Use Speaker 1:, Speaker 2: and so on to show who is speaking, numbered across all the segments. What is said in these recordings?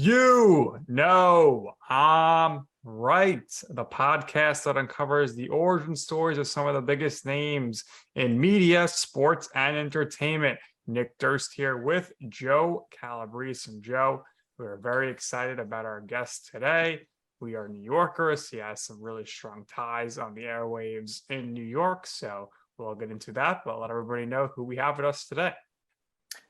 Speaker 1: You know, I'm right. The podcast that uncovers the origin stories of some of the biggest names in media, sports, and entertainment. Nick Durst here with Joe Calabrese. And Joe, we are very excited about our guest today. We are New Yorkers. He has some really strong ties on the airwaves in New York. So we'll get into that, but I'll let everybody know who we have with us today.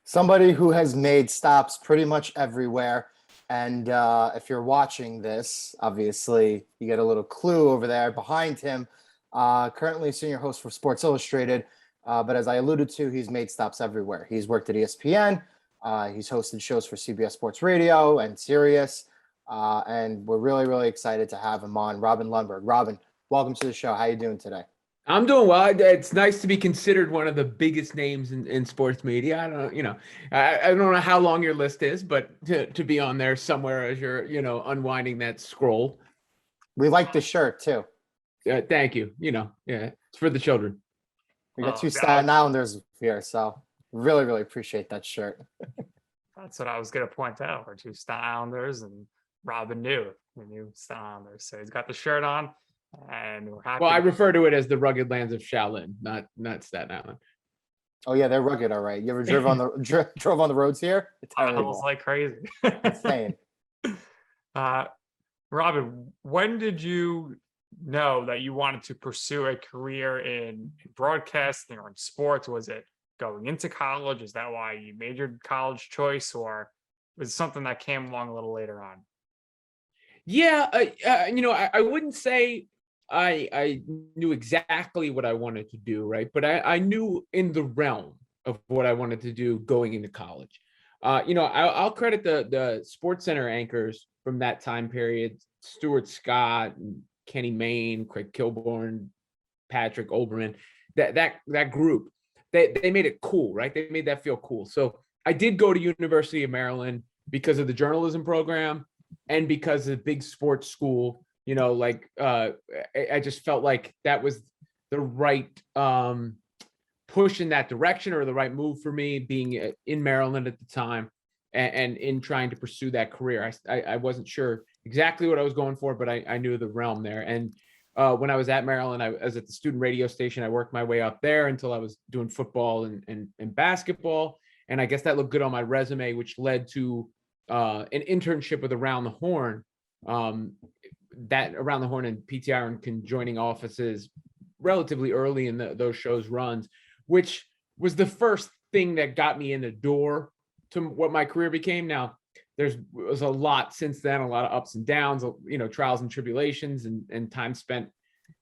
Speaker 2: Somebody who has made stops pretty much everywhere. And if you're watching this, obviously, you get a little clue over there behind him. Currently a senior host for Sports Illustrated. But as I alluded to, he's made stops everywhere. He's worked at ESPN. He's hosted shows for CBS Sports Radio and Sirius. And we're really, really excited to have him on, Robin Lundberg. Robin, welcome to the show. How are you doing today?
Speaker 3: I'm doing well. It's nice to be considered one of the biggest names in sports media. I don't know how long your list is, but to be on there somewhere as you're, unwinding that scroll.
Speaker 2: We like the shirt too.
Speaker 3: Thank you. It's for the children.
Speaker 2: We got two Staten Islanders here, so really, really appreciate that shirt.
Speaker 1: That's what I was going to point out. We're two Staten Islanders, and Robin knew Staten Islanders. So he's got the shirt on. And we're happy.
Speaker 3: Well, I refer to it as the rugged lands of Shaolin, not Staten Island.
Speaker 2: Oh yeah, they're rugged, all right. You ever drove on the roads here? It's terrible.
Speaker 1: It was like crazy.
Speaker 2: Insane.
Speaker 1: Robin, when did you know that you wanted to pursue a career in broadcasting or in sports? Was it going into college? Is that why you made your college choice, or was it something that came along a little later on?
Speaker 3: Yeah, I wouldn't say I knew exactly what I wanted to do, right? But I knew in the realm of what I wanted to do going into college. I'll credit the Sports Center anchors from that time period, Stuart Scott, Kenny Mayne, Craig Kilborn, Patrick Olbermann, that group. They made it cool, right? They made that feel cool. So I did go to University of Maryland because of the journalism program and because of the big sports school. I just felt like that was the right push in that direction, or the right move for me, being in Maryland at the time and in trying to pursue that career. I wasn't sure exactly what I was going for, but I knew the realm there. And when I was at Maryland, I was at the student radio station. I worked my way up there until I was doing football and basketball. And I guess that looked good on my resume, which led to an internship with Around the Horn. That Around the Horn and PTR and conjoining offices relatively early in those shows' runs, which was the first thing that got me in the door to what my career became. Now, was a lot since then, a lot of ups and downs, trials and tribulations, and time spent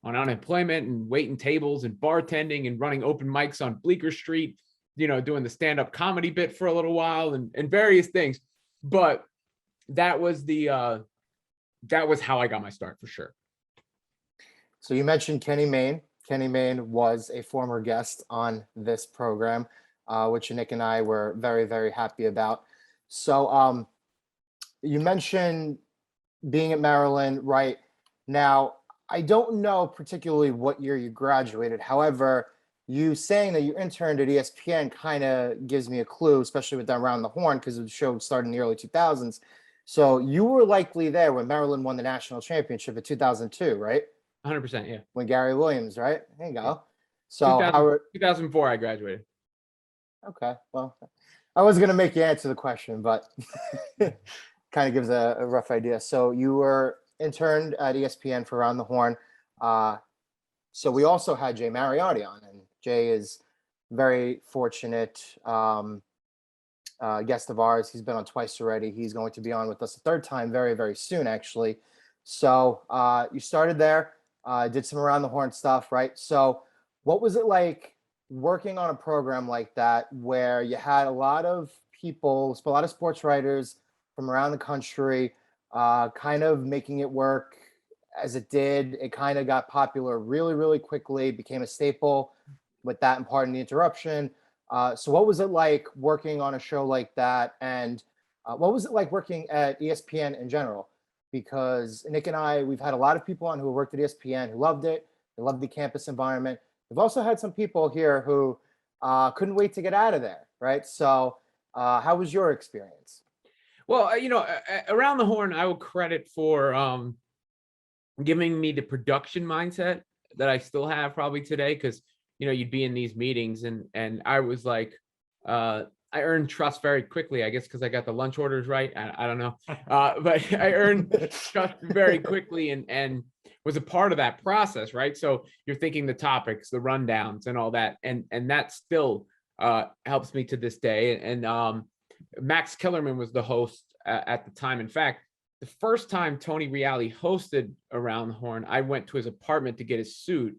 Speaker 3: on unemployment and waiting tables and bartending and running open mics on Bleecker Street, doing the stand-up comedy bit for a little while and various things. But that was how I got my start, for sure.
Speaker 2: So you mentioned Kenny Mayne. Kenny Mayne was a former guest on this program, which Nick and I were very, very happy about. So you mentioned being at Maryland, right? Now, I don't know particularly what year you graduated. However, you saying that you interned at ESPN kind of gives me a clue, especially with that Around the Horn, because the show started in the early 2000s. So you were likely there when Maryland won the national championship in 2002, right?
Speaker 3: 100%, yeah.
Speaker 2: When Gary Williams, right? There you go. So
Speaker 3: 2004, I graduated.
Speaker 2: Okay, well, I wasn't going to make you answer the question, but kind of gives a rough idea. So you were interned at ESPN for Around the Horn. So we also had Jay Mariotti on, and Jay is very fortunate guest of ours. He's been on twice already. He's going to be on with us a third time very, very soon, actually. So you started there, did some Around the Horn stuff, right? So what was it like working on a program like that, where you had a lot of people, a lot of sports writers from around the country, kind of making it work as it did? It kind of got popular really, really quickly, became a staple with that, and pardon the interruption. So what was it like working on a show like that? And what was it like working at ESPN in general? Because Nick and I, we've had a lot of people on who worked at ESPN who loved it. They loved the campus environment. We've also had some people here who couldn't wait to get out of there, right? So how was your experience?
Speaker 3: Well, Around the Horn, I will credit for giving me the production mindset that I still have probably today. Because you'd be in these meetings, and I was like, I earned trust very quickly, I guess, because I got the lunch orders right. I don't know, but I earned trust very quickly, and was a part of that process, right? So you're thinking the topics, the rundowns, and all that, and that still helps me to this day. And Max Kellerman was the host at the time. In fact, the first time Tony Reale hosted Around the Horn, I went to his apartment to get his suit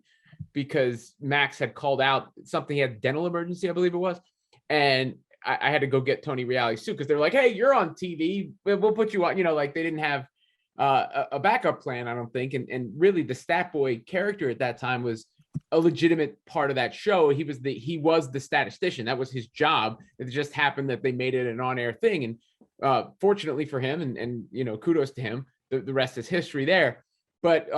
Speaker 3: because Max had called out something. He had a dental emergency, I believe it was. And I had to go get Tony Reale's suit because they're like, hey, you're on TV. We'll put you on, like they didn't have a backup plan, I don't think. And really the Stat Boy character at that time was a legitimate part of that show. He was the statistician. That was his job. It just happened that they made it an on-air thing. And fortunately for him, and kudos to him, the rest is history there. But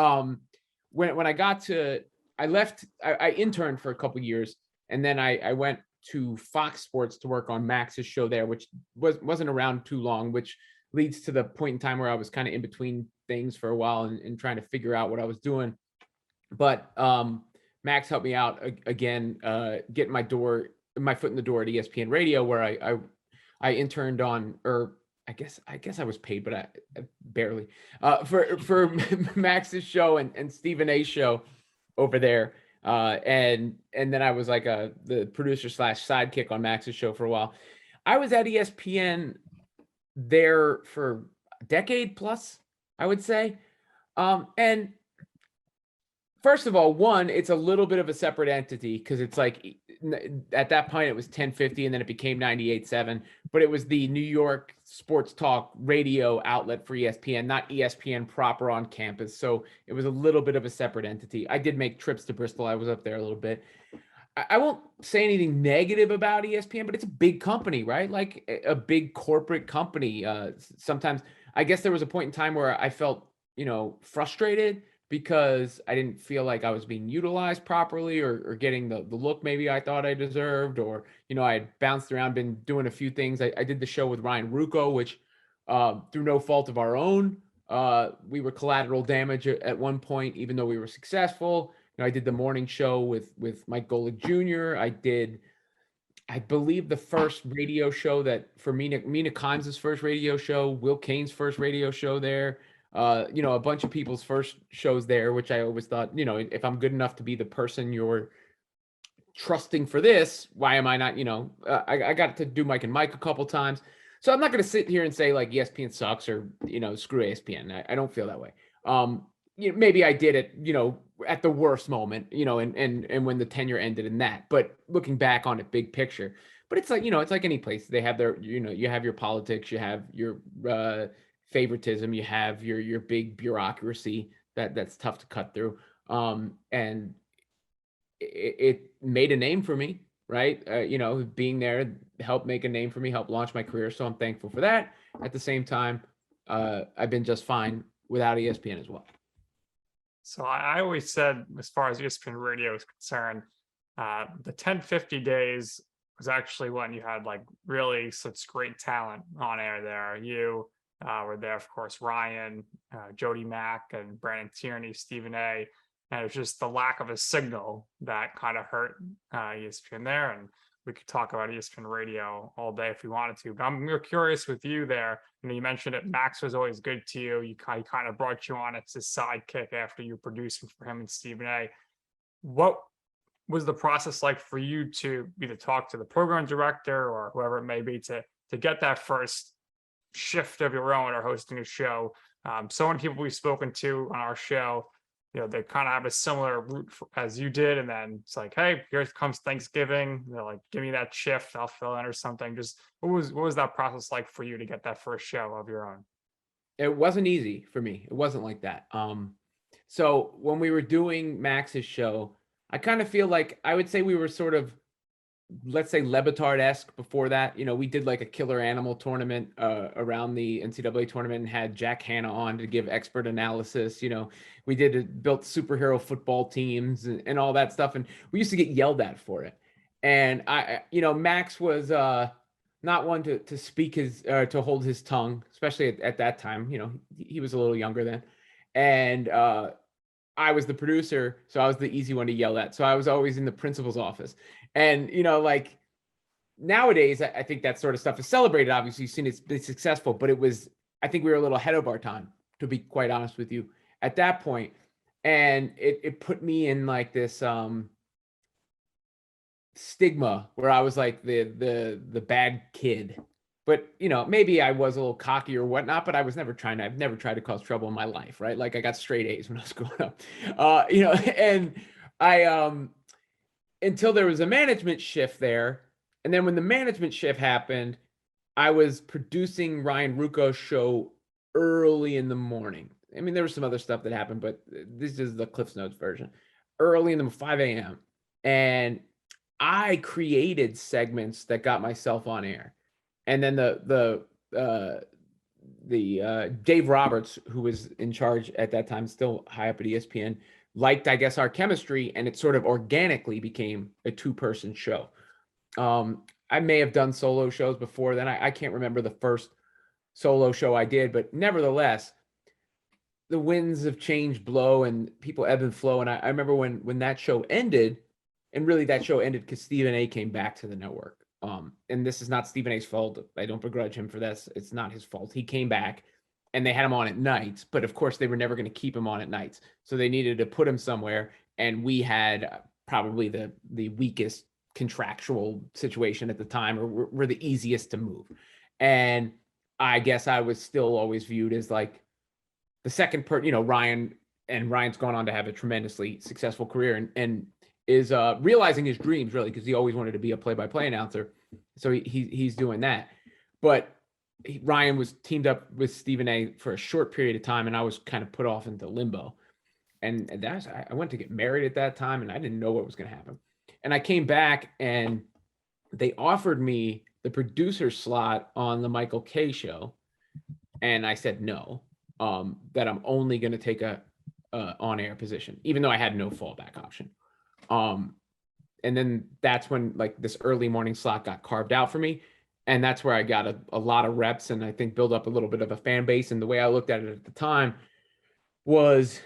Speaker 3: when I left, I interned for a couple years, and then I went to Fox Sports to work on Max's show there, which wasn't around too long, which leads to the point in time where I was kind of in between things for a while and trying to figure out what I was doing. But Max helped me out again, getting my foot in the door at ESPN Radio, where I interned on, or I guess I was paid, but I barely for Max's show and Stephen A's show over there. And then I was like the producer / sidekick on Max's show for a while. I was at ESPN there for a decade plus, I would say. And first of all, it's a little bit of a separate entity because it's like at that point it was 1050 and then it became 98.7, but it was the New York sports talk radio outlet for ESPN, not ESPN proper on campus. So it was a little bit of a separate entity. I did make trips to Bristol. I was up there a little bit. I won't say anything negative about ESPN, but it's a big company, right? Like a big corporate company. Sometimes I guess there was a point in time where I felt, frustrated because I didn't feel like I was being utilized properly or getting the look maybe I thought I deserved, or, I had bounced around, been doing a few things. I did the show with Ryan Rucco, which through no fault of our own, we were collateral damage at one point, even though we were successful. I did the morning show with Mike Golick Jr. I did, I believe, the first radio show that for Mina Kimes' first radio show, Will Kane's first radio show there. A bunch of people's first shows there, which I always thought, if I'm good enough to be the person you're trusting for this, why am I not, I got to do Mike and Mike a couple times. So I'm not going to sit here and say like ESPN sucks or, screw ESPN. I don't feel that way. Maybe I did it, at the worst moment, and when the tenure ended in that, but looking back on it, big picture, but it's like, it's like any place. They have their, you have your politics, you have your, favoritism, you have your big bureaucracy that's tough to cut through. And it made a name for me, right? Being there helped make a name for me, helped launch my career. So I'm thankful for that. At the same time, I've been just fine without ESPN as well.
Speaker 1: So I always said, as far as ESPN Radio is concerned, the 1050 days was actually when you had like really such great talent on air there. You were there, of course, Ryan, Jody Mack, and Brandon Tierney, Stephen A. And it was just the lack of a signal that kind of hurt ESPN there. And we could talk about ESPN Radio all day if we wanted to. But I'm curious with you there. You mentioned it. Max was always good to you. He kind of brought you on as his sidekick after you producing for him and Stephen A. What was the process like for you to either talk to the program director or whoever it may be to get that first shift of your own or hosting a show? So many people we've spoken to on our show, they kind of have a similar route as you did. And then it's like, hey, here comes Thanksgiving. They're like, give me that shift, I'll fill in or something. Just what was that process like for you to get that first show of your own?
Speaker 3: It wasn't easy for me. It wasn't like that. So when we were doing Max's show, I kind of feel like I would say we were sort of, let's say, Le Batard-esque before that. We did like a killer animal tournament around the NCAA tournament and had Jack Hanna on to give expert analysis. We built superhero football teams and all that stuff. And we used to get yelled at for it. And Max was not one to speak to hold his tongue, especially at that time. He was a little younger then, and I was the producer, so I was the easy one to yell at. So I was always in the principal's office, and like nowadays, I think that sort of stuff is celebrated. Obviously, you've seen it's been successful, but I think we were a little ahead of our time, to be quite honest with you, at that point. And it put me in like this stigma where I was like the bad kid. But maybe I was a little cocky or whatnot, but I've never tried to cause trouble in my life, right? Like I got straight A's when I was growing up. And I until there was a management shift there. And then when the management shift happened, I was producing Ryan Rucco's show early in the morning. I mean, there was some other stuff that happened, but this is the Cliff's Notes version. Early in the 5 a.m. And I created segments that got myself on air. And then the Dave Roberts, who was in charge at that time, still high up at ESPN, liked, I guess, our chemistry, and it sort of organically became a 2-person show. I may have done solo shows before then. I can't remember the first solo show I did, but nevertheless, the winds of change blow and people ebb and flow. And I remember when that show ended, and really that show ended because Stephen A came back to the network. And this is not Stephen A's fault. I don't begrudge him for this. It's not his fault. He came back and they had him on at nights, but of course they were never going to keep him on at nights. So they needed to put him somewhere. And we had probably the weakest contractual situation at the time, or we're the easiest to move. And I guess I was still always viewed as like the second Ryan's gone on to have a tremendously successful career and is realizing his dreams, really, because he always wanted to be a play-by-play announcer. So he's doing that. But Ryan was teamed up with Stephen A for a short period of time, and I was kind of put off into limbo. And I went to get married at that time, and I didn't know what was going to happen. And I came back, and they offered me the producer slot on the Michael Kay show, and I said no. That I'm only going to take a on-air position, even though I had no fallback option. And then that's when like this early morning slot got carved out for me. And that's where I got a lot of reps, and I think build up a little bit of a fan base. And the way I looked at it at the time was,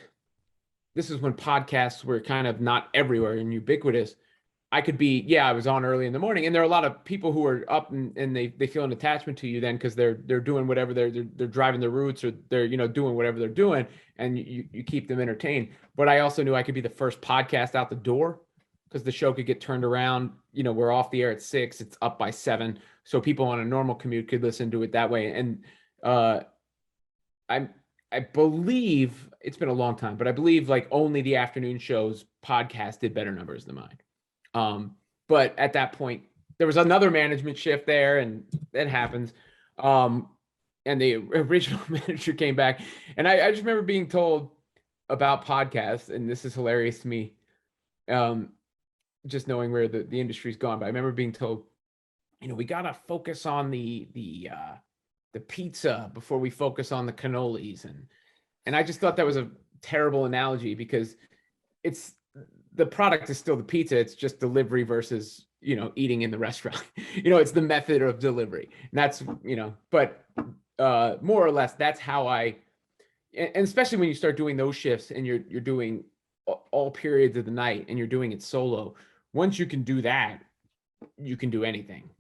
Speaker 3: this is when podcasts were kind of not everywhere and ubiquitous. I could be, I was on early in the morning, and there are a lot of people who are up and they feel an attachment to you then, because they're doing whatever they're driving their routes, or they're doing whatever they're doing, and you keep them entertained. But I also knew I could be the first podcast out the door, because the show could get turned around. We're off the air at 6, it's up by 7, so people on a normal commute could listen to it that way. And I believe, it's been a long time, but I believe like only the afternoon shows podcast did better numbers than mine. But at that point, there was another management shift there, and that happens. And the original manager came back, and I just remember being told about podcasts, and this is hilarious to me, just knowing where the industry's gone. But I remember being told, we got to focus on the pizza before we focus on the cannolis. And I just thought that was a terrible analogy, because the product is still the pizza. It's just delivery versus, eating in the restaurant. It's the method of delivery. And that's, but more or less, that's how and especially when you start doing those shifts and you're doing all periods of the night and you're doing it solo, once you can do that, you can do anything,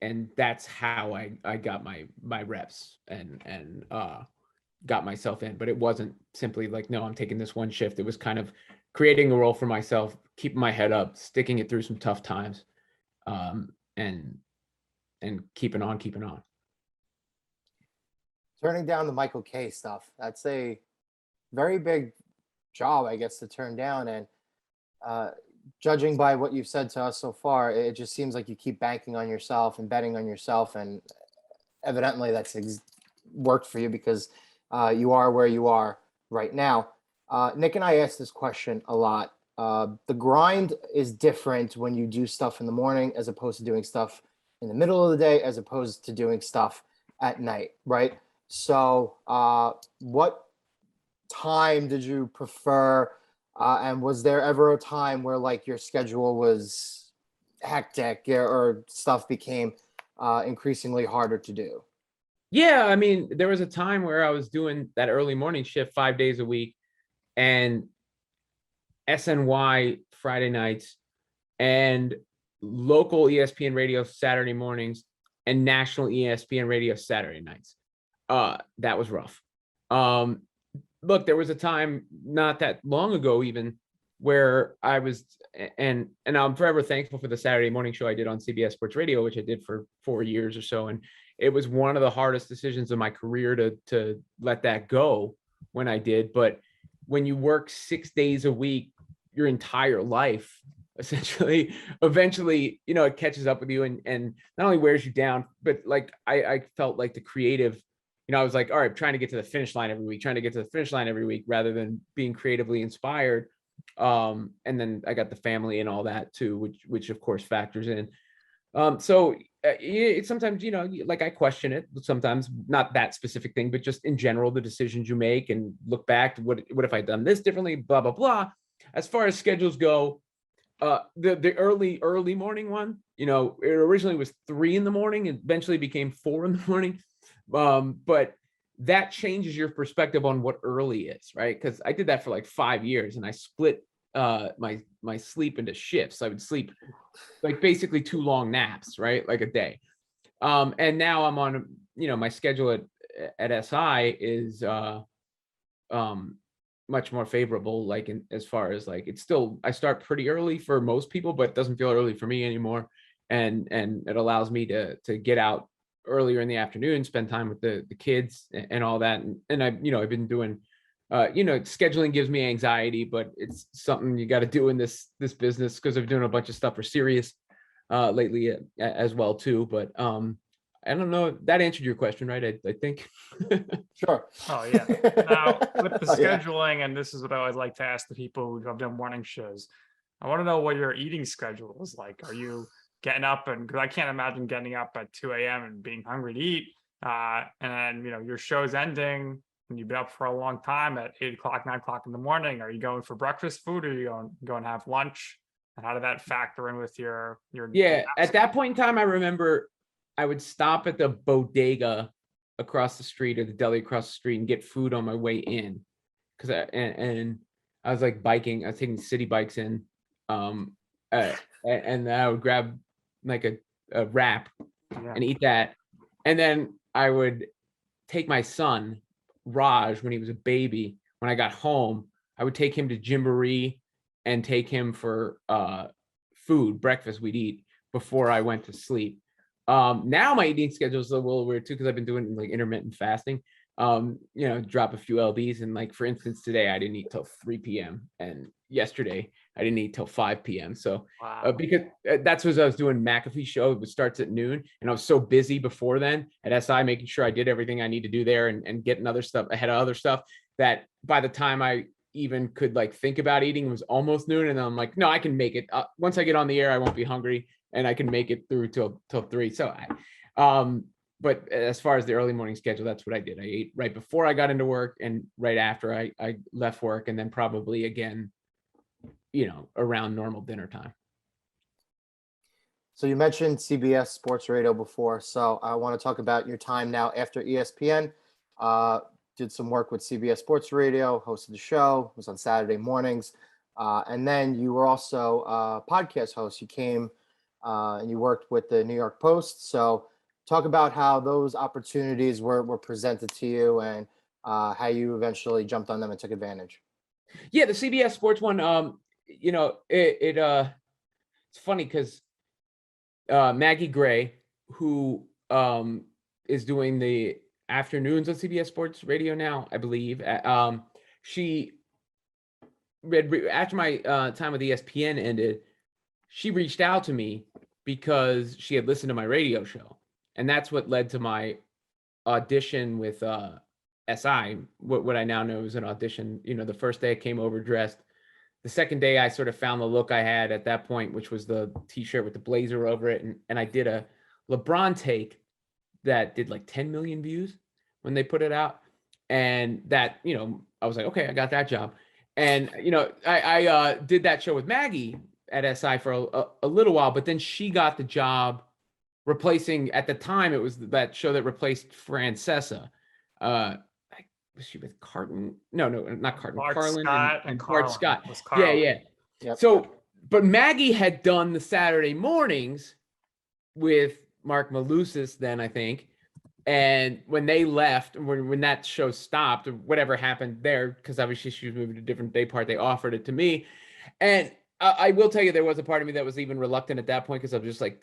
Speaker 3: and that's how I got my reps and got myself in. But it wasn't simply like, no, I'm taking this one shift. It was kind of creating a role for myself, keeping my head up, sticking it through some tough times, and keeping on.
Speaker 2: Turning down the Michael Kay stuff, that's a very big job, I guess, to turn down. And judging by what you've said to us so far, it just seems like you keep banking on yourself and betting on yourself, and evidently that's worked for you, because you are where you are right now. Nick and I asked this question a lot. The grind is different when you do stuff in the morning as opposed to doing stuff in the middle of the day, as opposed to doing stuff at night, right? So what time did you prefer? And was there ever a time where like your schedule was hectic or stuff became increasingly harder to do?
Speaker 3: Yeah, I mean, there was a time where I was doing that early morning shift 5 days a week, and SNY Friday nights, and local ESPN Radio Saturday mornings, and national ESPN Radio Saturday nights. That was rough. Look, there was a time not that long ago even where I was, and I'm forever thankful for the Saturday morning show I did on CBS Sports Radio, which I did for 4 years or so. And it was one of the hardest decisions of my career to let that go when I did. But when you work 6 days a week, your entire life, essentially, eventually, it catches up with you and not only wears you down, but like I felt like the creative, I was like, all right, trying to get to the finish line every week, rather than being creatively inspired. And then I got the family and all that too, which of course factors in. So it's sometimes, like I question it sometimes, not that specific thing, but just in general, the decisions you make and look back, what if I done this differently, blah, blah, blah. As far as schedules go, the early morning one, it originally was 3 a.m. It eventually became 4 a.m. But that changes your perspective on what early is, right? Because I did that for like 5 years, and I split my sleep into shifts. I would sleep like basically 2 long naps, right? Like a day. And now I'm on, my schedule at SI is much more favorable, like as far as like, it's still, I start pretty early for most people, but it doesn't feel early for me anymore. And it allows me to get out earlier in the afternoon, spend time with the kids and all that. And I've been doing, scheduling gives me anxiety, but it's something you got to do in this business, because I'm doing a bunch of stuff for Sirius lately as well too. But I don't know, that answered your question, right? I think.
Speaker 2: Sure.
Speaker 1: Oh yeah. Now with the
Speaker 2: Oh, yeah.
Speaker 1: scheduling, and this is what I always like to ask the people who have done morning shows, I want to know what your eating schedule is like. Are you getting up, and because I can't imagine getting up at 2 a.m. and being hungry to eat, and then your show's ending and you've been up for a long time at 8 o'clock, 9 o'clock in the morning. Are you going for breakfast food, or are you going to have lunch? And how did that factor in with your
Speaker 3: Yeah, at that point in time, I remember I would stop at the bodega across the street, or the deli across the street, and get food on my way in, because I was like biking. I was taking city bikes in, and I would grab like a wrap and eat that, and then I would take my son Raj when he was a baby. When I got home, I would take him to Gymboree and take him for breakfast we'd eat before I went to sleep. Now my eating schedule is a little weird too, because I've been doing like intermittent fasting. Drop a few lbs, and like for instance, today I didn't eat till 3 p.m. and yesterday I didn't eat till 5 p.m. So because that's what I was doing. McAfee show, it starts at noon, and I was so busy before then at SI, making sure I did everything I need to do there and getting other stuff ahead of other stuff, that by the time I even could like think about eating, it was almost noon. And then I'm like, no, I can make it. Once I get on the air, I won't be hungry, and I can make it through till 3. So but as far as the early morning schedule, that's what I did. I ate right before I got into work and right after I left work, and then probably again, around normal dinner time.
Speaker 2: So you mentioned CBS Sports Radio before, so I want to talk about your time now after ESPN. Did some work with CBS Sports Radio, hosted the show, was on Saturday mornings, and then you were also a podcast host. You came and you worked with the New York Post. So talk about how those opportunities were presented to you, and how you eventually jumped on them and took advantage.
Speaker 3: Yeah, the CBS Sports one, it's funny because Maggie Gray, who is doing the afternoons on CBS Sports Radio now, I believe, she after my time with ESPN ended, she reached out to me because she had listened to my radio show. And that's what led to my audition with SI, what I now know is an audition. The first day I came over dressed. The second day I sort of found the look I had at that point, which was the t-shirt with the blazer over it. And I did a LeBron take that did like 10 million views when they put it out. And that, I was like, okay, I got that job. And, I did that show with Maggie at SI for a little while, but then she got the job replacing, at the time, it was that show that replaced Francesa. Was she with Carton? No, not Carton.
Speaker 1: Bart
Speaker 3: Carlin
Speaker 1: Scott
Speaker 3: and
Speaker 1: Carlin
Speaker 3: Bart Scott.
Speaker 1: was
Speaker 3: Yeah,
Speaker 1: Carlin.
Speaker 3: yeah.
Speaker 2: Yep.
Speaker 3: So, but Maggie had done the Saturday mornings with Mark Malusis then, I think. And when they left, when that show stopped, or whatever happened there, because obviously she was moving to a different day part, they offered it to me. And I will tell you, there was a part of me that was even reluctant at that point, because I was just like,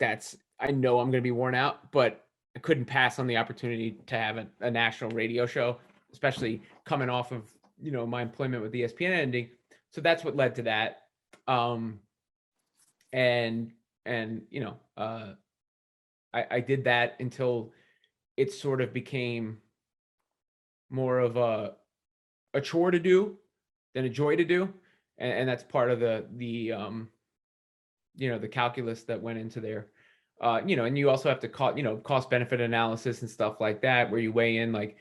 Speaker 3: I know I'm going to be worn out, but I couldn't pass on the opportunity to have a national radio show, especially coming off of, my employment with ESPN ending. So that's what led to that. I did that until it sort of became more of a chore to do than a joy to do. And that's part of the calculus that went into there. And you also have to cost benefit analysis and stuff like that, where you weigh in, like,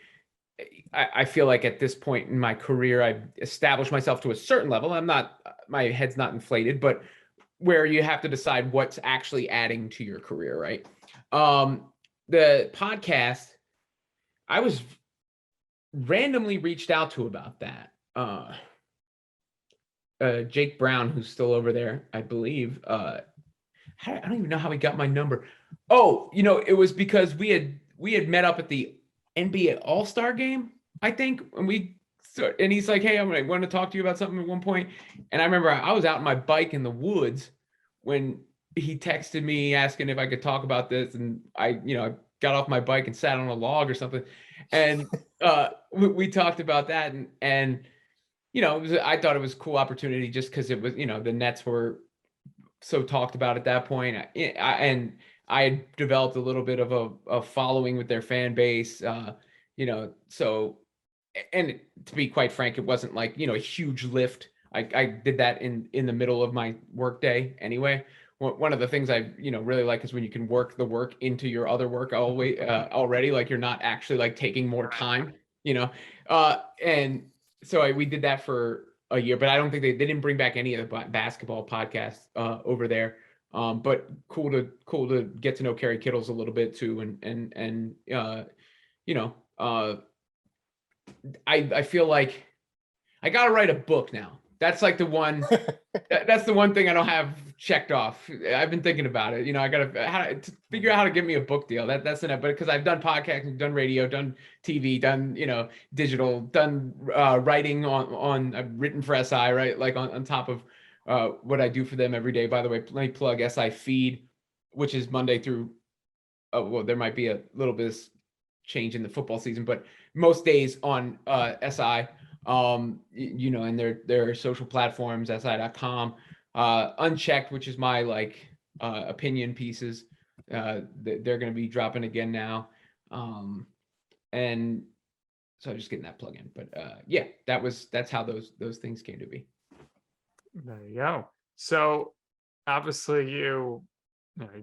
Speaker 3: I feel like at this point in my career, I've established myself to a certain level. My head's not inflated, but where you have to decide what's actually adding to your career, right? The podcast, I was randomly reached out to about that. Jake Brown, who's still over there, I believe. I don't even know how he got my number. Oh, it was because we had met up at the NBA All-Star game, I think, and he's like, "Hey, I want to talk to you about something at one point." And I remember I was out on my bike in the woods when he texted me asking if I could talk about this, and I got off my bike and sat on a log or something, and we talked about that, and I thought it was a cool opportunity just because it was, the Nets were so talked about at that point, and I had developed a little bit of a following with their fan base, so, and to be quite frank, it wasn't like, a huge lift. I did that in the middle of my work day anyway. One of the things I, really like is when you can work the work into your other work already, like you're not actually like taking more time, and so we did that for a year, but I don't think they didn't bring back any of the basketball podcasts over there. But cool to get to know Kerry Kittles a little bit too, and I feel like I gotta write a book now. That's like the one. That's the one thing I don't have checked off. I've been thinking about it. I gotta figure out how to get me a book deal. That's enough. But because I've done podcasting, done radio, done TV, done digital, done writing on I've written for SI, right? Like on top of what I do for them every day. By the way, let me plug SI Feed, which is Monday through. Well, there might be a little bit of change in the football season, but most days on SI. And their social platforms, si.com, Unchecked, which is my opinion pieces. They're going to be dropping again now. And so I'm just getting that plug in, but yeah, that's how those things came to be.
Speaker 1: There you go. So obviously you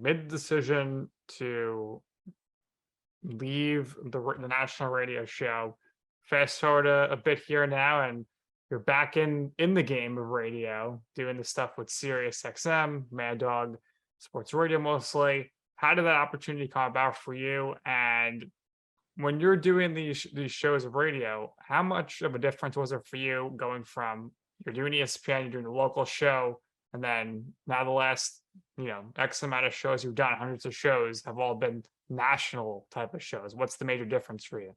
Speaker 1: made the decision to leave the national radio show. Fast forward a bit here now, and you're back in the game of radio, doing the stuff with Sirius XM, Mad Dog Sports Radio mostly. How did that opportunity come about for you? And when you're doing these shows of radio, how much of a difference was it for you going from you're doing ESPN, you're doing a local show, and then now the last X amount of shows you've done, hundreds of shows, have all been national type of shows? What's the major difference for you?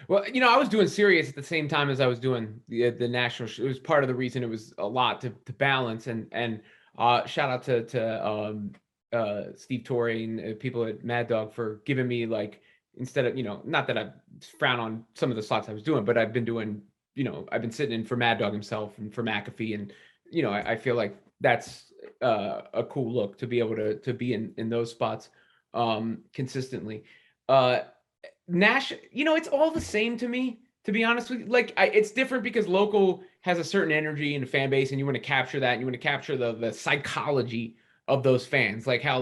Speaker 3: Well, I was doing Sirius at the same time as I was doing the national show. It was part of the reason it was a lot to balance. And shout out to Steve Torrey and people at Mad Dog for giving me, like, instead of, not that I frown on some of the slots I was doing, but I've been doing, I've been sitting in for Mad Dog himself and for McAfee. And, I feel like that's a cool look to be able to be in those spots consistently. Nash, it's all the same to me, to be honest with you. Like, it's different because local has a certain energy and a fan base, and you want to capture that, and you want to capture the psychology of those fans, like how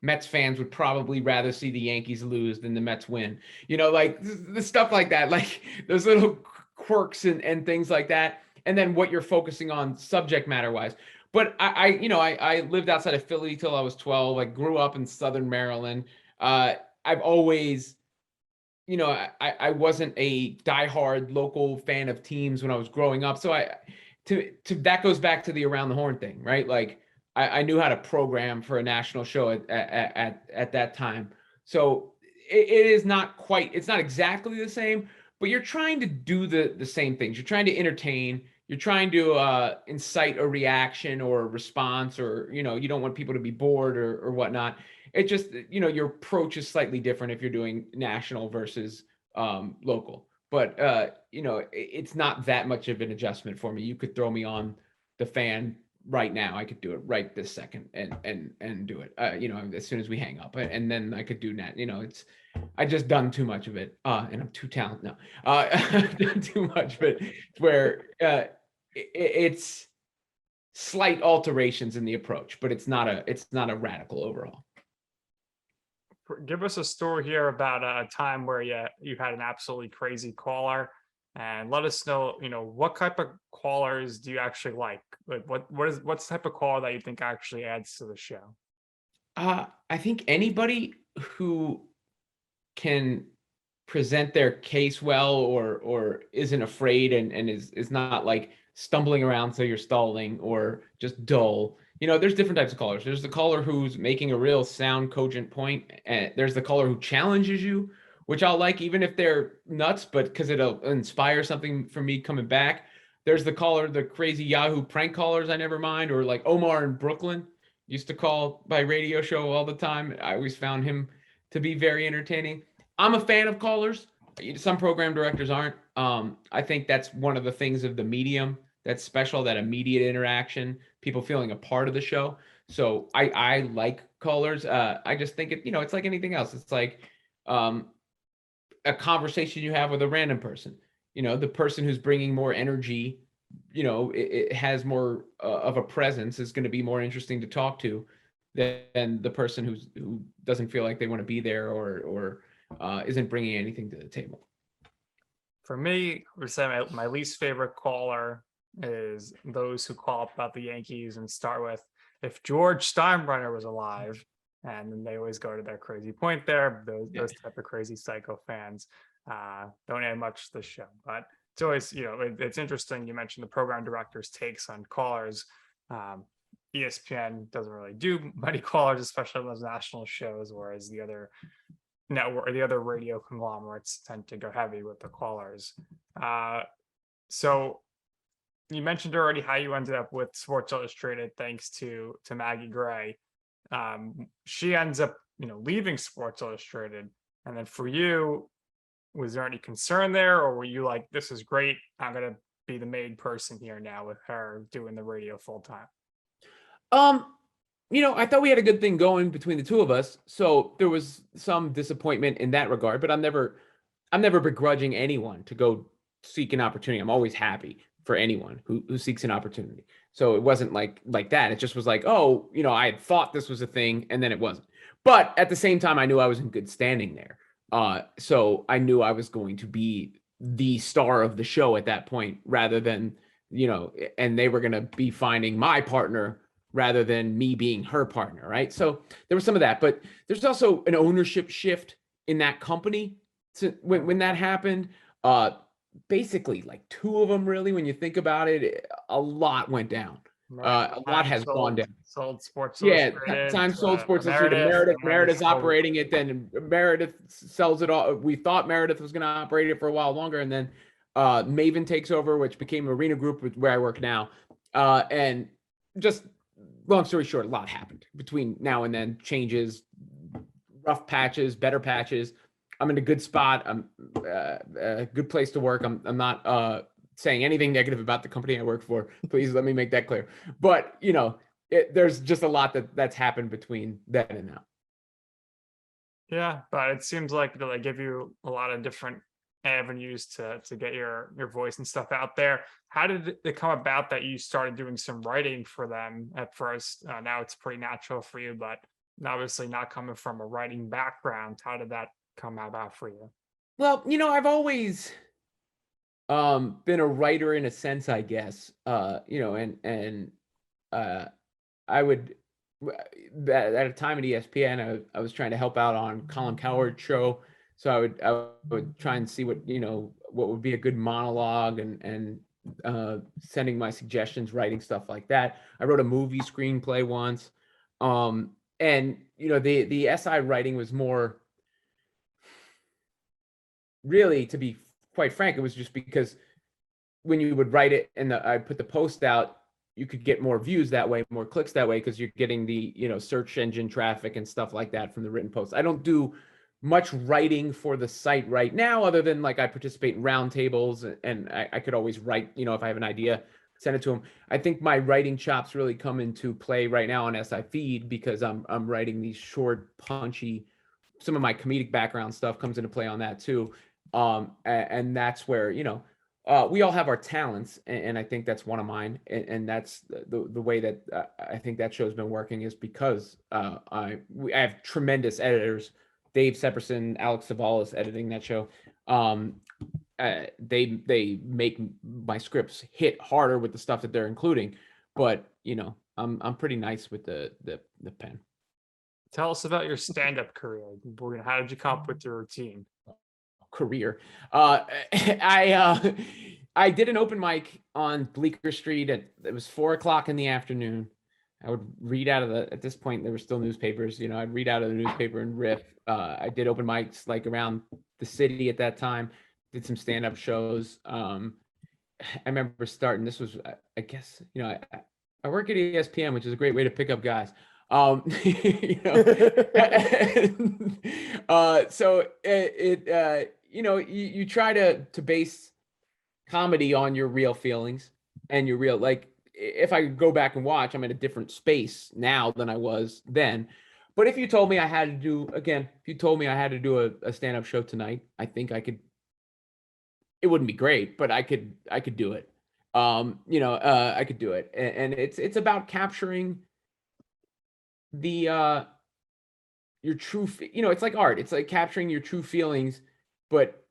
Speaker 3: Mets fans would probably rather see the Yankees lose than the Mets win, like the stuff like that, like those little quirks and things like that, and then what you're focusing on subject matter wise. But I lived outside of Philly till I was 12. I grew up in Southern Maryland. I've always, I wasn't a diehard local fan of teams when I was growing up. So that goes back to the around the horn thing, right? Like I knew how to program for a national show at that time. So it is not quite, it's not exactly the same, but you're trying to do the same things. You're trying to entertain. You're trying to incite a reaction or a response, or, you don't want people to be bored or whatnot. It just, your approach is slightly different if you're doing national versus local. But, it's not that much of an adjustment for me. You could throw me on the fan right now. I could do it right this second and do it, as soon as we hang up. And then I could do that. I just done too much of it, and I'm too talented. No, I've done too much, but where it's slight alterations in the approach, but it's not a radical overhaul.
Speaker 1: Give us a story here about a time where you had an absolutely crazy caller, and let us know, what type of callers do you actually like? Like what's the type of caller that you think actually adds to the show?
Speaker 3: I think anybody who can present their case well, or isn't afraid and is not like stumbling around so you're stalling or just dull. There's different types of callers. There's the caller who's making a real sound, cogent point, and there's the caller who challenges you, which I'll like even if they're nuts, but because it'll inspire something from me coming back. There's the caller, the crazy Yahoo prank callers I never mind, or like Omar in Brooklyn used to call by radio show all the time. I always found him to be very entertaining. I'm a fan of callers. Some program directors aren't. I think that's one of the things of the medium that's special, that immediate interaction, people feeling a part of the show. So I like callers. I just think it's like anything else. It's like a conversation you have with a random person. The person who's bringing more energy, it has more of a presence, is going to be more interesting to talk to than the person who doesn't feel like they want to be there or isn't bringing anything to the table.
Speaker 1: For me, I would say my least favorite caller is those who call up about the Yankees and start with, if George Steinbrenner was alive, and then they always go to their crazy point there. Those type of crazy psycho fans don't add much to the show, but it's always, it's interesting. You mentioned the program director's takes on callers. ESPN doesn't really do many callers, especially on those national shows, whereas the other network or the other radio conglomerates tend to go heavy with the callers. So you mentioned already how you ended up with Sports Illustrated thanks to Maggie Gray. She ends up, leaving Sports Illustrated, and then for you, was there any concern there, or were you like, this is great, I'm gonna be the main person here now with her doing the radio full time?
Speaker 3: I thought we had a good thing going between the two of us, so there was some disappointment in that regard, but I'm never begrudging anyone to go seek an opportunity. I'm always happy for anyone who seeks an opportunity. So it wasn't like that. It just was like, oh, I had thought this was a thing, and then it wasn't. But at the same time, I knew I was in good standing there. So I knew I was going to be the star of the show at that point, rather than, and they were going to be finding my partner rather than me being her partner, right? So there was some of that, but there's also an ownership shift in that company. So when that happened, basically like two of them, really, when you think about it, a lot went down. A lot has gone down.
Speaker 1: Sold Sports
Speaker 3: Illustrated. Time sold Sports Illustrated. Meredith's operating it. Then Meredith sells it all. We thought Meredith was going to operate it for a while longer, and then Maven takes over, which became Arena Group, where I work now. And just long story short, a lot happened between now and then. Changes, rough patches, better patches. I'm in a good spot. I'm a good place to work. I'm not saying anything negative about the company I work for. Please let me make that clear. But there's just a lot that's happened between then and now.
Speaker 1: Yeah, but it seems like they give you a lot of different avenues to get your voice and stuff out there. How did it come about that you started doing some writing for them at first? Now it's pretty natural for you, but obviously not coming from a writing background. How did that come about for you?
Speaker 3: Well, I've always been a writer in a sense, I guess. And I would at a time at ESPN, I was trying to help out on Colin Cowherd's show. So I would try and see what would be a good monologue and sending my suggestions, writing stuff like that. I wrote a movie screenplay once. And the SI writing was more, really, to be quite frank, it was just because when you would write it and I put the post out, you could get more views that way, more clicks that way, because you're getting the search engine traffic and stuff like that from the written posts. I don't do much writing for the site right now, other than like I participate in roundtables, and I could always write, if I have an idea, send it to them. I think my writing chops really come into play right now on SI Feed, because I'm writing these short, punchy. Some of my comedic background stuff comes into play on that too, and that's where we all have our talents, and I think that's one of mine, and that's the way that I think that show's been working, is because I have tremendous editors. Dave Sepperson, Alex Savalas editing that show. They make my scripts hit harder with the stuff that they're including, but I'm pretty nice with the pen.
Speaker 1: Tell us about your stand-up career. How did you come up with your routine?
Speaker 3: Career. I did an open mic on Bleecker Street it was 4:00 in the afternoon. I would read out of at this point, there were still newspapers, I'd read out of the newspaper and riff. I did open mics like around the city at that time, did some stand-up shows. I remember starting, this was, I guess, I work at ESPN, which is a great way to pick up guys. So you try to base comedy on your real feelings and your real, like, if I go back and watch, I'm in a different space now than I was then. But if you told me I had to do a stand-up show tonight, I think I could. It wouldn't be great, but I could do it. I could do it, and it's about capturing your true. It's like art. It's like capturing your true feelings, but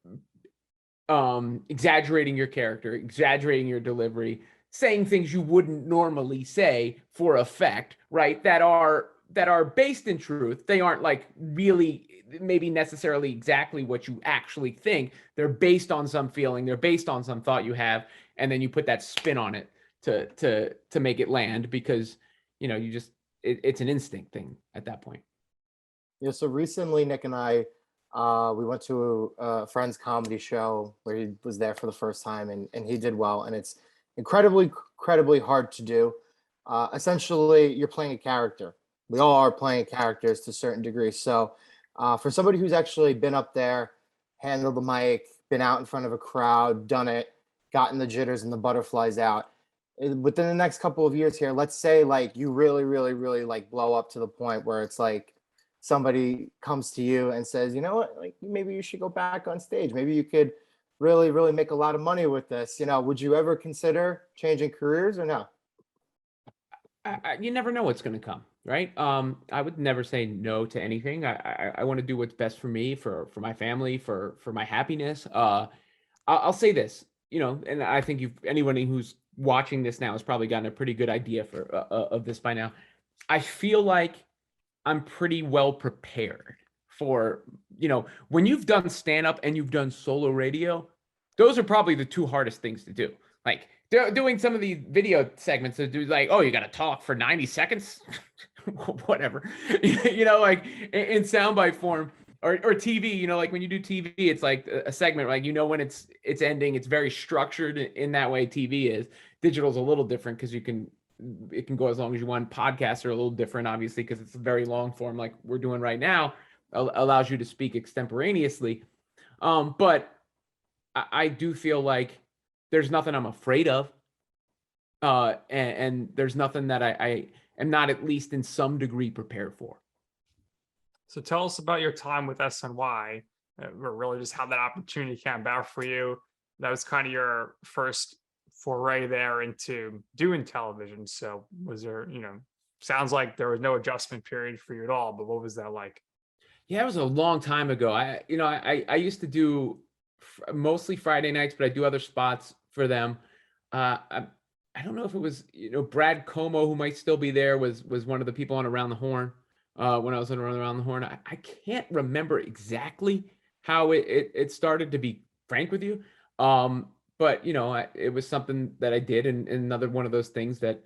Speaker 3: exaggerating your character, exaggerating your delivery, saying things you wouldn't normally say for effect, right? That are based in truth. They aren't like really maybe necessarily exactly what you actually think. They're based on some feeling. They're based on some thought you have, and then you put that spin on it to make it land, because it's an instinct thing at that point.
Speaker 2: Yeah. So recently, Nick and I, we went to a friend's comedy show where he was there for the first time, and he did well. And it's incredibly hard to do. Essentially, you're playing a character. We all are playing characters to a certain degree. So for somebody who's actually been up there, handled the mic, been out in front of a crowd, done it, gotten the jitters and the butterflies out, within the next couple of years here, let's say like you really, really, really like blow up to the point where it's like somebody comes to you and says, you know what, like maybe you should go back on stage. Maybe you could really, really make a lot of money with this. Would you ever consider changing careers or no?
Speaker 3: You never know what's going to come, right? I would never say no to anything. I want to do what's best for me, for my family, for my happiness. I'll say this, and I think anyone who's watching this now has probably gotten a pretty good idea of this by now. I feel like I'm pretty well prepared for, when you've done stand-up and you've done solo radio, those are probably the two hardest things to do. Like doing some of these video segments that do like, oh, you got to talk for 90 seconds, whatever, like in soundbite form, or TV, like when you do TV, it's like a segment, like, when it's ending, it's very structured in that way. TV is. Digital's a little different because it can go as long as you want. Podcasts are a little different, obviously, because it's a very long form, like we're doing right now, allows you to speak extemporaneously. But I do feel like there's nothing I'm afraid of. And there's nothing that I am not at least in some degree prepared for.
Speaker 1: So tell us about your time with SNY, or really just how that opportunity came about for you. That was kind of your first foray there into doing television. So was there, sounds like there was no adjustment period for you at all, but what was that like?
Speaker 3: Yeah, it was a long time ago. I used to do mostly Friday nights, but I do other spots for them. I don't know if it was, Brad Como, who might still be there, was one of the people on Around the Horn when I was on Around the Horn. I can't remember exactly how it started, to be frank with you. But, it was something that I did, and another one of those things that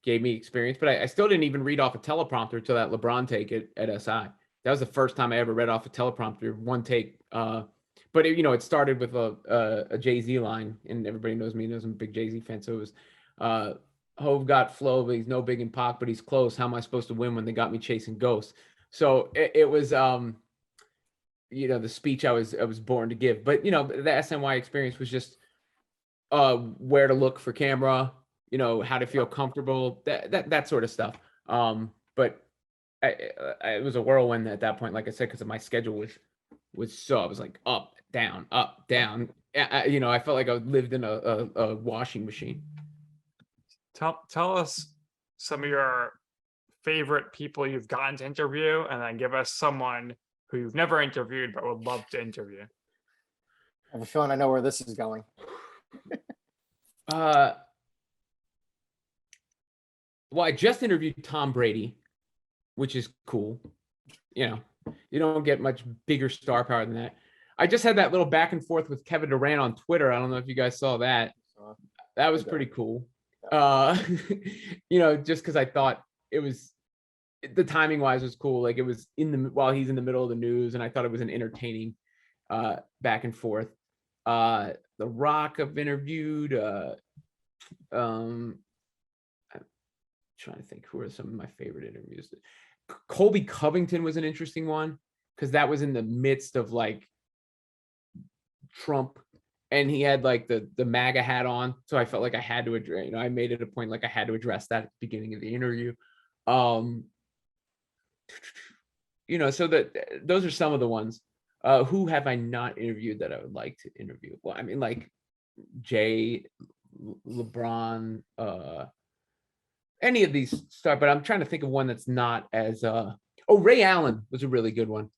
Speaker 3: gave me experience. But I still didn't even read off a teleprompter till that LeBron take at SI. That was the first time I ever read off a teleprompter, one take. But it started with a Jay-Z line, and everybody knows me, knows I'm a big Jay-Z fan. So it was, Hove got flow, but he's no big in Pac, but he's close. How am I supposed to win when they got me chasing ghosts? So it was, the speech I was born to give. But the SNY experience was just where to look for camera, how to feel comfortable, that sort of stuff. But it was a whirlwind at that point, like I said, because of my schedule was so, I was like up, down. I felt like I lived in a washing machine.
Speaker 1: Tell us some of your favorite people you've gotten to interview, and then give us someone who you've never interviewed but would love to interview.
Speaker 2: I have a feeling I know where this is going.
Speaker 3: Well, I just interviewed Tom Brady, which is cool. You don't get much bigger star power than that. I just had that little back and forth with Kevin Durant on Twitter. I don't know if you guys saw that. That was pretty cool. Just because I thought it was, the timing wise was cool. Like, it was while he's in the middle of the news, and I thought it was an entertaining back and forth. The Rock I've interviewed. I'm trying to think who are some of my favorite interviews. Colby Covington was an interesting one, because that was in the midst of like Trump, and he had like the MAGA hat on, so I felt like I had to address. I made it a point, like I had to address that at the beginning of the interview. So that those are some of the ones. Who have I not interviewed that I would like to interview? Well, I mean, like Jay, LeBron, any of these start, but I'm trying to think of one that's not as Ray Allen was a really good one,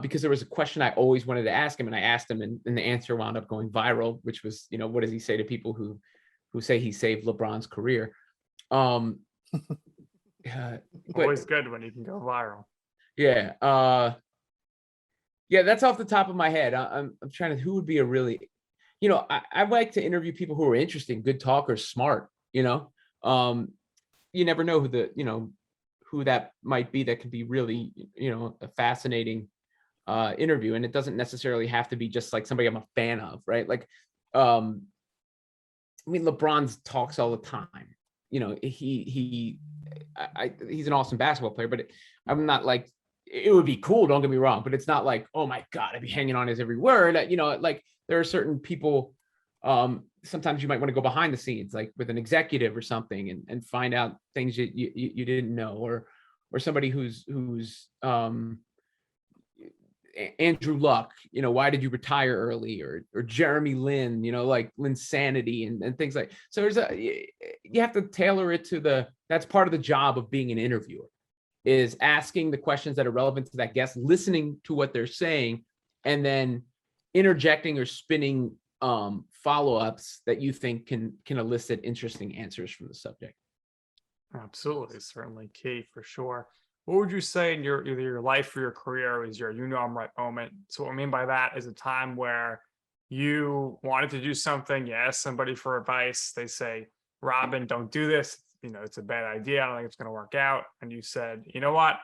Speaker 3: because there was a question I always wanted to ask him, and I asked him, and the answer wound up going viral, which was, what does he say to people who say he saved LeBron's career?
Speaker 1: Always good when you can go viral.
Speaker 3: Yeah. Yeah, that's off the top of my head. I'm trying to, who would be a really, I like to interview people who are interesting, good talkers, smart, you never know who that might be. That could be really, a fascinating interview. And it doesn't necessarily have to be just like somebody I'm a fan of, right? Like, LeBron's talks all the time. He's an awesome basketball player, but I'm not like, it would be cool, don't get me wrong, but it's not like, oh my God, I'd be hanging on his every word. Like there are certain people, sometimes you might want to go behind the scenes, like with an executive or something, and find out things you didn't know, or somebody who's Andrew Luck, why did you retire early, or Jeremy Lin, like Linsanity and things like. So you have to tailor it to that's part of the job of being an interviewer, is asking the questions that are relevant to that guest, listening to what they're saying, and then interjecting or spinning follow-ups that you think can elicit interesting answers from the subject.
Speaker 1: Absolutely, certainly key for sure. What would you say in your life or your career was your I'm right moment? So what I mean by that is a time where you wanted to do something, you asked somebody for advice, they say, Robin, don't do this. It's a bad idea. I don't think it's going to work out. And you said, you know what?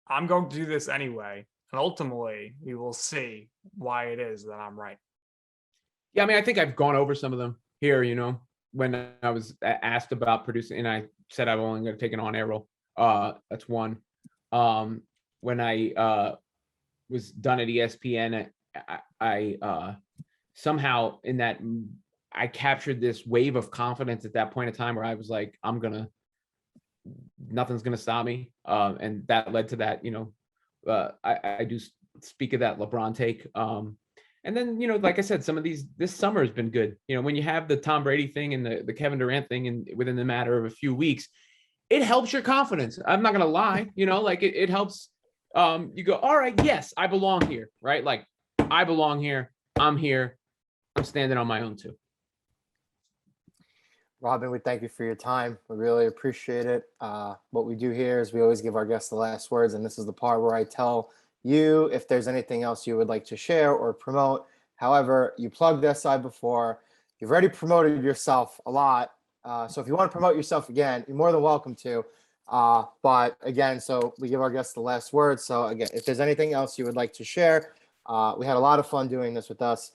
Speaker 1: I'm going to do this anyway. And ultimately, we will see why it is that I'm right.
Speaker 3: Yeah, I think I've gone over some of them here, when I was asked about producing, and I said I'm only going to take an on-air role. That's one. When I was done at ESPN, I somehow in that, I captured this wave of confidence at that point in time where I was like, nothing's going to stop me. And that led to that, I do speak of that LeBron take. And then, like I said, some of this summer has been good. When you have the Tom Brady thing and the Kevin Durant thing, and within the matter of a few weeks, it helps your confidence. I'm not going to lie, like it helps. You go, all right, yes, I belong here, right? Like I belong here. I'm here. I'm standing on my own too.
Speaker 2: Robin, we thank you for your time. We really appreciate it. What we do here is we always give our guests the last words, and this is the part where I tell you if there's anything else you would like to share or promote. However, you plugged SI before. You've already promoted yourself a lot. So if you want to promote yourself again, you're more than welcome to. But again, so we give our guests the last word. So again, if there's anything else you would like to share, we had a lot of fun doing this with us.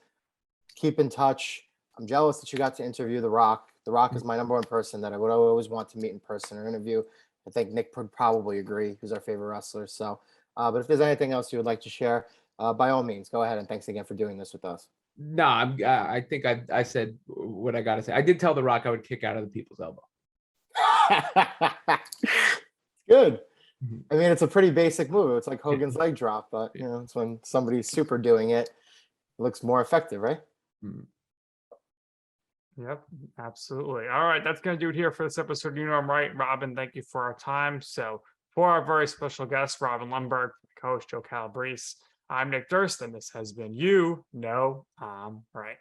Speaker 2: Keep in touch. I'm jealous that you got to interview The Rock. The Rock is my number one person that I would always want to meet in person or interview. I think Nick would probably agree. Who's our favorite wrestler. So, but if there's anything else you would like to share, by all means, go ahead. And thanks again for doing this with us.
Speaker 3: No, I think I said what I got to say. I did tell The Rock I would kick out of the people's elbow.
Speaker 2: Good. I mean, it's a pretty basic move. It's like Hogan's leg drop, but you know, it's when somebody's super doing it, it looks more effective, right?
Speaker 1: Yep, absolutely. All right, that's going to do it here for this episode. You know I'm right, Robin. Thank you for our time. So for our very special guest, Robin Lundberg, coach Joe Calabrese, I'm Nick Durst, and this has been You Know I'm Right.